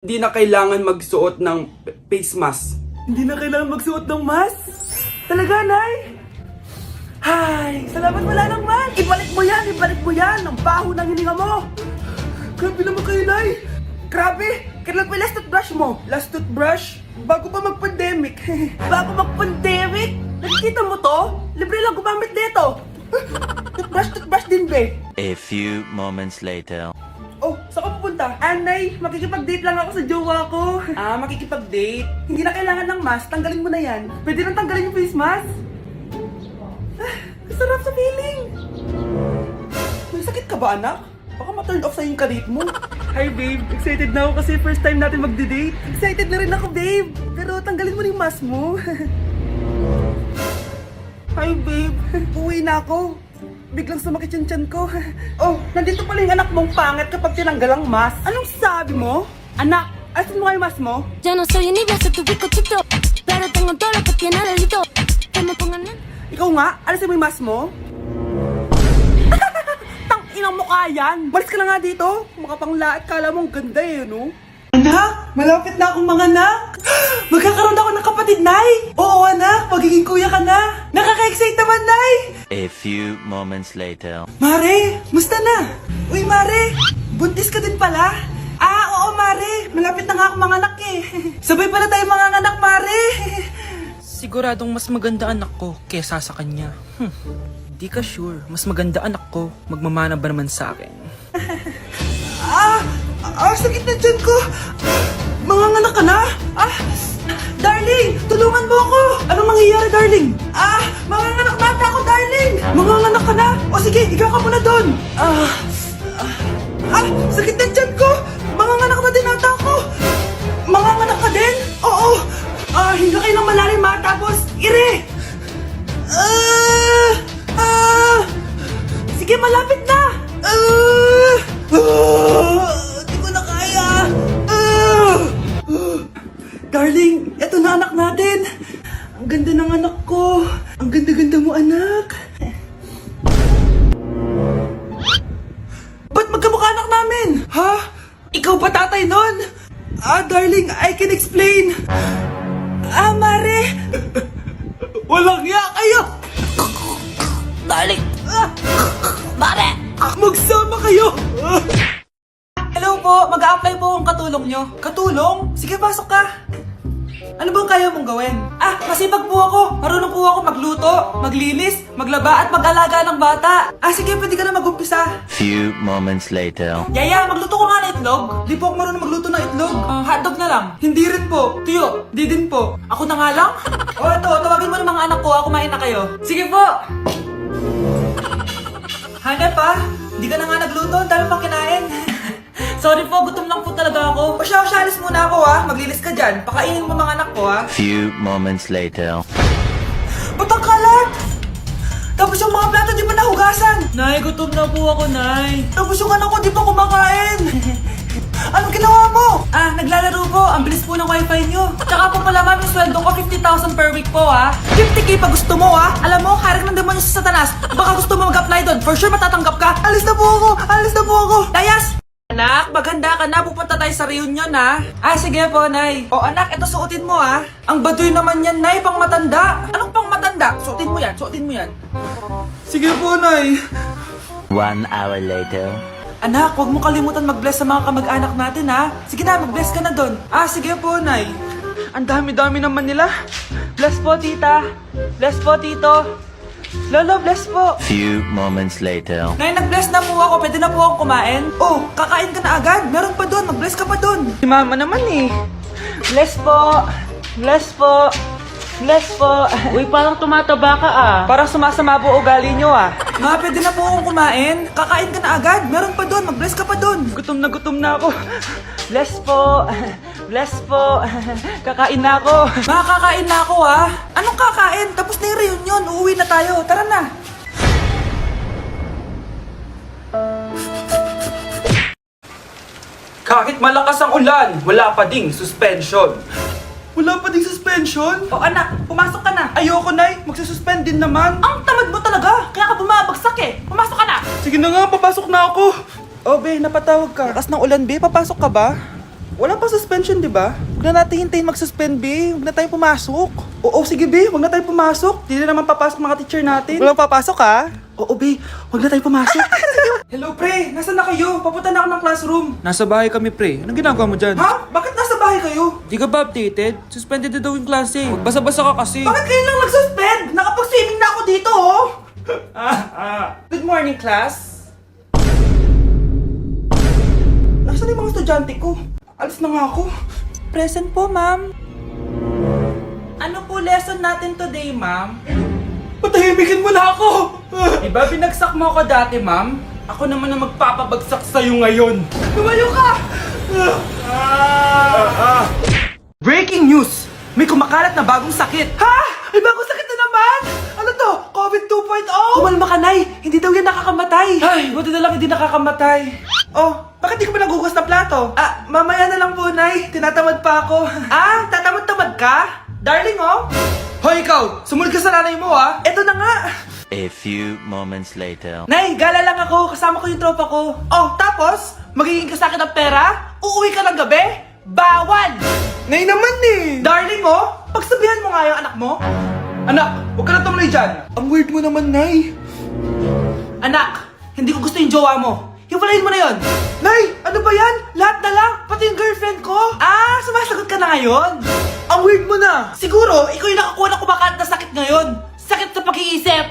Hindi na kailangan magsuot ng face mask. Hindi na kailangan magsuot ng mask? Talaga, Nay? Hay, salamat wala ng mask! Ibalik mo yan! Ang baho ng hininga mo! Grabe naman kayo, Nay! Grabe! Kailan pa yung last toothbrush mo? Last toothbrush? Bago pa mag-pandemic. Bago mag-pandemic? Nakikita mo to? Libre lang gumamit dito! Toothbrush din, be! A few moments later. Oh, saan ka pupunta? Anay, makikipag-date lang ako sa jowa ko. Ah, makikipag-date? Hindi na kailangan ng mask, tanggalin mo na yan. Pwede nang tanggalin yung face mask? Ah, sarap sa feeling. May sakit ka ba, anak? Baka ma-turn off sa yung karit mo. Hi, babe. Excited na ako kasi first time natin mag-date. Excited na rin ako, babe. Pero tanggalin mo na yung mask mo. Hi, babe. Uwi na ako. Biglang sumakit yung tiyan ko. Oh, nandito pala yung anak mong pangit kapag tinanggal ang mask. Anong sabi mo? Anak, asin mo kayo mask mo? Ya no soy envidia, soy tu bizcochito. Pero tengo todo lo que tiene delito. Que me pongan en... Ikaw nga, alisin mo yung mask mo? Tang inang mukha yan! Malis ka na nga dito! Makapanglaat, kala mong ganda eh, no? Anak, malapit na akong mga anak! Magkakaroon ako ng kapatid, Nay! Oo, anak, magiging kuya ka na! Nakaka-excite naman, Nay! A few moments later. Mare, musta na? Uy, Mare, buntis ka din pala? Ah, oo, Mare, malapit na nga akong mga anak eh. Sabay pala tayo mga anak, Mare! Siguradong mas maganda anak ko kesa sa kanya. Di ka sure, mas maganda anak ko, magmamana ba naman sa akin? Sakit na dyan ko! Manganganak ka na? Darling, tulungan mo ako! Anong mangyayari, darling? Manganganak na ako, darling! Manganganak ka na? O sige, ikaw ka muna doon! Sakit na dyan ko! Manganganak na din ata ako! Manganganak ka din? Oo! Hinga kayo ng malalim ha, tapos, ire! Sige, malapit na! Di ko na kaya! Darling, eto na anak natin! Ang ganda ng anak ko! Ang ganda-ganda mo, anak! Ba't magkamukha anak namin? Ha? Ikaw ba tatay nun? Darling, I can explain! Mare! Walang iya kayo! Darling. Mare. Magsama kayo! Hello po, mag-a-apply po akong katulong nyo. Katulong? Sige, pasok ka. Ano bang kaya mong gawin? Masipag po ako. Marunong po ako magluto, maglinis, maglaba at mag-alaga ng bata. Sige, pwede ka na mag-umpisa. Few moments later. Yaya, magluto ko nga ng itlog. Di po ako marunong magluto ng itlog. Hotdog na lang. Hindi rin po. Tiyo, di din po. Ako na nga lang? Eto, tawagin mo ng mga anak ko. Kumain na kayo. Sige po. Hanep di ka na nga nagluto. Ang dami pang kinain. Sorry po, gutom lang po talaga ako. Alis muna ako Maglilis ka dyan. Pakainin mo mga anak ko Few moments later. Ba't ang kalat? Tapos yung mga plato di pa nahugasan. Nay, gutom na po ako, Nay. Tapos yung anak ko di pa kumakain. Anong ginawa mo? Naglalaro po. Ang bilis po ng wifi nyo. Tsaka po pala ma'am, yung sweldo ko 50,000 per week po 50k pa gusto mo Alam mo, harik ng demonyo sa satanas. Baka gusto mo mag-apply doon. For sure matatanggap ka. Alis na po ako. Dayas! Anak, maganda ka na. Pupunta tayo sa reunion sige po, Nay. O anak, eto suotin mo Ang baduy naman yan, Nay. Pang matanda. Anong pang matanda? Suotin mo yan. Sige po, Nay. 1 hour later. Anak, huwag mo kalimutan mag-bless sa mga kamag-anak natin Sige na, mag-bless ka na doon. Sige po, Nay. Ang dami-dami naman nila. Bless po, tita. Bless po, tito. Lolo, bless po. Few moments later. Nay, nag-bless na po ako. Pwede na po akong kumain. Oh, kakain ka na agad. Meron pa doon. Mag-bless ka pa doon. Si mama naman Bless po. Bless po. Bless po. Uy, parang tumataba ka Parang sumasama po ugali nyo Nga, pwede na po akong kumain. Kakain ka na agad. Meron pa doon. Mag-bless ka pa doon. Gutom na ako. Bless po. Bless po. Kakain na ako. Makakain na ako Anong kakain? Tapos na yung reunion. Uuwi na tayo. Tara na. Kahit malakas ang ulan, wala pa ding suspension. Wala pa ding suspension? O anak, pumasok ka na. Ayoko, Nay. Magsususpend din naman. Ang tamad mo talaga. Kaya ka bumabagsak Pumasok ka na. Sige na nga, papasok na ako. Oh, be, napatawag ka. Lakas ng ulan, be. Papasok ka ba? Wala pa suspension, di ba? Huwag na natin hintayin mag-suspend, be. Huwag na tayo pumasok. Oo, sige, be. Huwag na tayo pumasok. Hindi na naman papasok mga teacher natin. Walang papasok, ha? Oo, be. Huwag na tayo pumasok. Hello, pre. Nasaan na kayo? Papunta na ako ng classroom. Nasa bahay kami, pre. Anong ginagawa mo dyan? Ha? Bakit nasa bahay kayo? Di ka ba updated? Suspended na daw yung klase. Basa-basa ka kasi. Bakit kayo lang nag-suspend? Nakapag-swimming na ako dito, oh! Good morning, class. Nasaan yung mga estudyante ko? Alis na nga ako. Present po, ma'am. Ano po lesson natin today, ma'am? Patahimikin mo na ako! Diba binagsak mo ako dati, ma'am? Ako naman ang magpapabagsak sa'yo ngayon. Lumayo ka! Breaking news! May kumakalat na bagong sakit. Ha? May bagong sakit na naman? Ano to? COVID 2.0? Kumalma ka, Nay. Hindi daw yan nakakamatay. Ay, buti na lang hindi nakakamatay. Oh, bakit di ka pa nagugas ng plato? Mamaya na lang po, Nay. Tinatamad pa ako. Tatamad-tamad ka? Darling, oh. Hoy, ikaw! Sumunod ka sa nanay mo, ah. Eto na nga. A few moments later. Nay, gala lang ako. Kasama ko yung tropa ko. Oh, tapos? Magiging ka sa akin ng pera? Uuwi ka ng gabi? Bawal! Nay naman eh! Darling, oh! Pagsabihan mo nga yung anak mo. Anak, huwag ka na tumuloy dyan. Ang weird mo naman, Nay. Anak, hindi ko gusto yung jowa mo. Hiwalayin mo na yon. Nay, ano ba yan? Lahat na lang, pati yung girlfriend ko. Sumasagot ka na ngayon? Ang weird mo na. Siguro, ikaw yung nakakuha ng kumakalat na sakit ngayon. Sakit sa pag-iisip.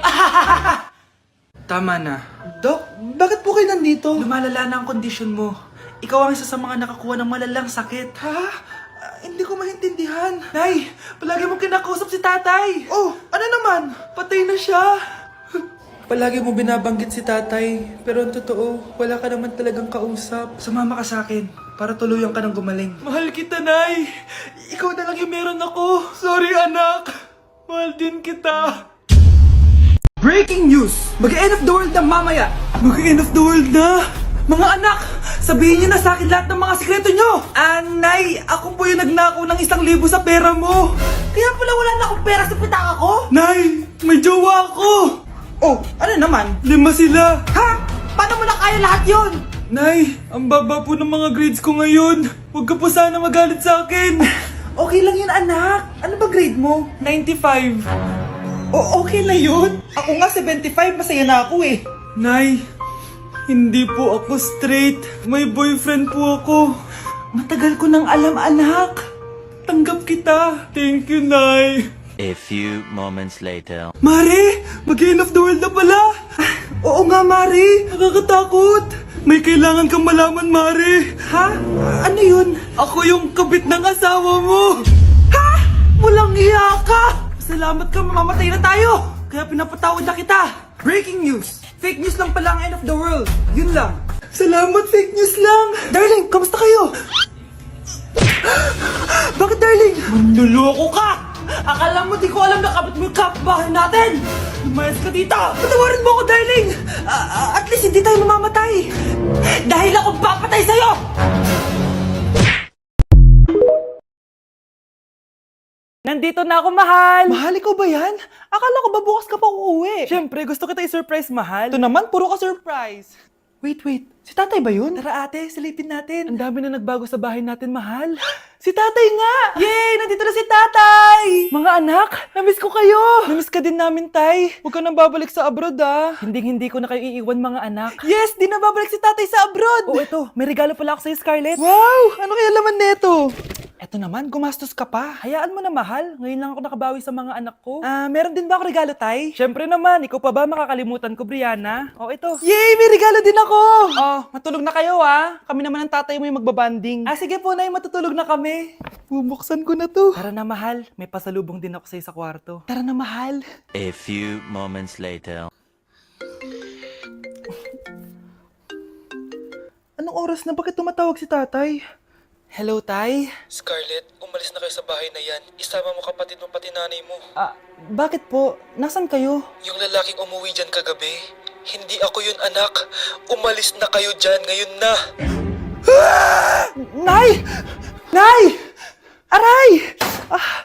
Tama na. Dok, bakit po kayo nandito? Lumalala na ang kondisyon mo. Ikaw ang isa sa mga nakakuha ng malalang sakit. Ha? Hindi ko maintindihan. Nay, palagi mo kinakausap si tatay. Oh, ano naman? Patay na siya. Palagi mo binabanggit si tatay, pero ang totoo, wala ka naman talagang kausap. Sumama ka sa akin, para tuluyan ka ng gumaling. Mahal kita, Nay! Ikaw na lang yung meron ako. Sorry, anak. Mahal din kita. Breaking news! Mag-end of the world na mamaya. Mag-end of the world na? Mga anak, sabihin niyo na sa akin lahat ng mga sikreto niyo. Nay, ako po yung nagnakaw ng 1,000 sa pera mo. Kaya pala wala na akong pera sa pitaka ko? Nay, may jowa ako. Oh, ano naman? 5 sila. Ha? Paano mo na kaya lahat yon? Nay, ang baba po ng mga grades ko ngayon. Huwag ka po sana magalit sa akin. Okay lang yun, anak. Ano ba grade mo? 95. Okay na yun. Ako nga 75, masaya na ako eh. Nay, hindi po ako straight. May boyfriend po ako. Matagal ko nang alam, anak. Tanggap kita. Thank you, Nay. A few moments later. Mare, mag-end of the world na pala. Oo nga, Mare. Nakakatakot. May kailangan kang malaman, Mare. Ha? Ano yun? Ako yung kabit ng asawa mo. Ha? Walang iya ka! Salamat ka, mamamatay na tayo. Kaya pinapatawad na kita. Breaking news. Fake news lang pala ang end of the world. Yun lang. Salamat, fake news lang. Darling, kamusta kayo? Bakit, darling? Manluloko ka! Akala mo di ko alam na kapit mo yung kapbahay natin! Lumayas ka dito. Patawarin mo ako, darling. At least hindi tayo mamamatay! Dahil ako papatay sa'yo! Nandito na ako, mahal. Mahal, ikaw ba yan? Akala ko ba bukas ka pa uuwi? Siyempre, gusto kita i-surprise, mahal. Ito naman, puro ka surprise. Wait. Si tatay ba yun? Tara ate, silipin natin. Ang dami na nagbago sa bahay natin, mahal. Si tatay nga! Yay! Nandito na si tatay! Mga anak, namiss ko kayo! Namiss ka din namin, tay. Huwag ka nang babalik sa abroad, ah. Hindi ko na kayo iiwan, mga anak. Yes! Di na babalik si tatay sa abroad! Oh, ito. May regalo pala ako sa'yo, Scarlett. Wow! Ano kaya laman neto? Eto naman, gumastos ka pa. Hayaan mo na, mahal. Ngayon lang ako nakabawi sa mga anak ko. Meron din ba ako regalo, tay? Siyempre naman. Ikaw pa ba makakalimutan ko, Brianna? Oh, ito. Yay! May regalo din ako! Oh, matulog na kayo, ah. Kami naman ang tatay mo yung magbabanding. Sige po, Nay. Matutulog na kami. Bubuksan ko na to. Tara na, mahal. May pasalubong din ako sa'yo sa kwarto. Tara na, mahal. A few moments later. Anong oras na? Bakit tumatawag si tatay? Hello, tay? Scarlett, umalis na kayo sa bahay na yan. Isama mo kapatid mo pati nanay mo. Bakit po? Nasaan kayo? Yung lalaking umuwi dyan kagabi. Hindi ako yun, anak. Umalis na kayo dyan ngayon na. Nay! Nay! Aray!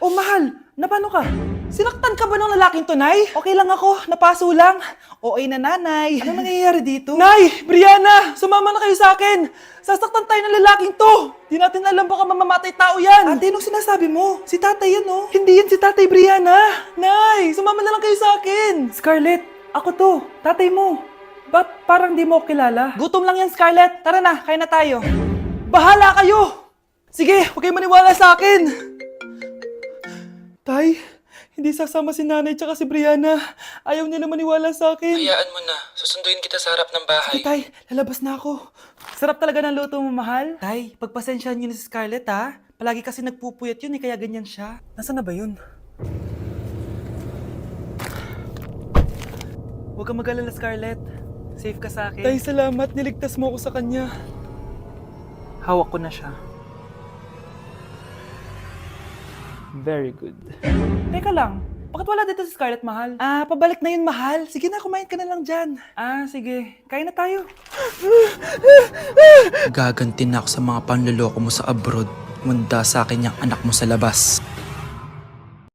Oh, mahal. Na paano ka? Sinaktan ka ba ng lalaking to, Nay? Okay lang ako, napaso lang. OA na nanay. Ano nangyayari dito? Nay! Brianna! Sumama na kayo sa akin! Sasaktan tayo ng lalaking to! Di natin alam baka mamamatay tao yan! Ate, anong sinasabi mo? Si tatay yan, oh. Hindi yan si tatay, Brianna! Nay! Sumama na lang kayo sa akin! Scarlett, ako to. Tatay mo. Ba't parang di mo ako kilala? Gutom lang yan, Scarlett. Tara na, kain na tayo. Bahala kayo! Sige, huwag kayo maniwala sa akin! Tay, hindi sasama si nanay tsaka si Brianna. Ayaw nila maniwala sa akin. Hayaan mo na. Susunduin kita sa harap ng bahay. Sige, Tay, lalabas na ako. Sarap talaga ng luto mo, mahal. Tay, pagpasensyahan niyo na si Scarlett, ha? Palagi kasi nagpupuyat yun, kaya ganyan siya. Nasaan na ba yun? Huwag kang mag-alala, Scarlett. Safe ka sa akin. Tay, salamat. Niligtas mo ako sa kanya. Hawak ko na siya. Very good. Teka lang, bakit wala dito si Scarlett, mahal? Pabalik na yun, mahal. Sige na, kumain ka na lang dyan. Sige. Kain na tayo. Gaganti na ako sa mga panloloko mo sa abroad. Munda sa akin yung anak mo sa labas.